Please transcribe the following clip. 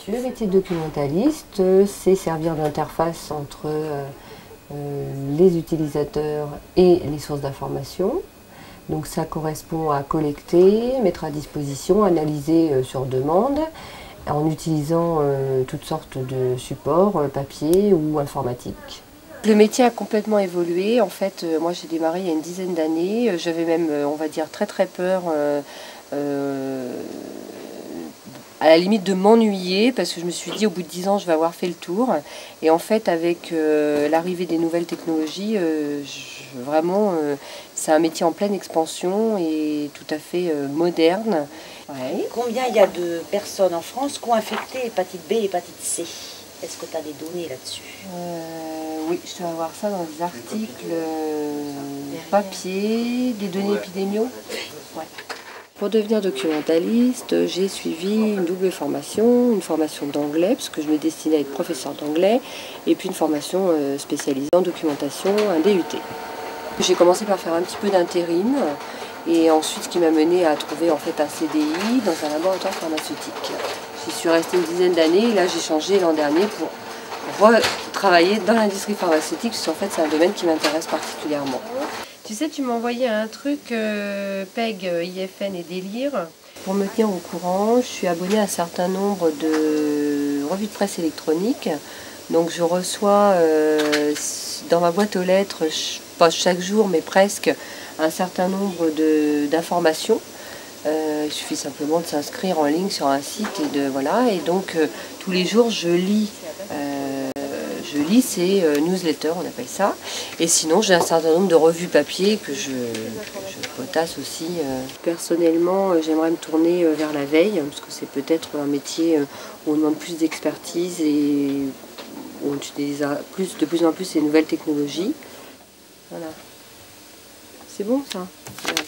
Le métier de documentaliste, c'est servir d'interface entre les utilisateurs et les sources d'information. Donc ça correspond à collecter, mettre à disposition, analyser sur demande, en utilisant toutes sortes de supports, papier ou informatique. Le métier a complètement évolué. En fait, moi j'ai démarré il y a une dizaine d'années. J'avais même, on va dire, très peur à la limite de m'ennuyer, parce que je me suis dit au bout de 10 ans je vais avoir fait le tour. Et en fait avec l'arrivée des nouvelles technologies, vraiment c'est un métier en pleine expansion et tout à fait moderne. Ouais. Combien il y a de personnes en France qui ont infecté hépatite B et hépatite C? Est-ce que tu as des données là-dessus? Oui, je dois avoir ça dans des articles papier, des données épidémiaux. Ouais. Pour devenir documentaliste, j'ai suivi une double formation, une formation d'anglais, parce que je me destinais à être professeur d'anglais, et puis une formation spécialisée en documentation, un DUT. J'ai commencé par faire un petit peu d'intérim, et ensuite ce qui m'a mené à trouver en fait un CDI dans un laboratoire pharmaceutique. J'y suis restée une dizaine d'années, et là j'ai changé l'an dernier pour retravailler dans l'industrie pharmaceutique, parce qu'en fait c'est un domaine qui m'intéresse particulièrement. Tu sais, tu m'as envoyé un truc PEG, IFN et Délire. Pour me tenir au courant, je suis abonnée à un certain nombre de revues de presse électroniques. Donc je reçois dans ma boîte aux lettres, pas chaque jour mais presque, un certain nombre d'informations. Il suffit simplement de s'inscrire en ligne sur un site et donc tous les jours je lis ces newsletters, on appelle ça. Et sinon, j'ai un certain nombre de revues papier que je potasse aussi. Personnellement, j'aimerais me tourner vers la veille, parce que c'est peut-être un métier où on demande plus d'expertise et où on utilise de plus en plus les nouvelles technologies. Voilà. C'est bon ça? Voilà.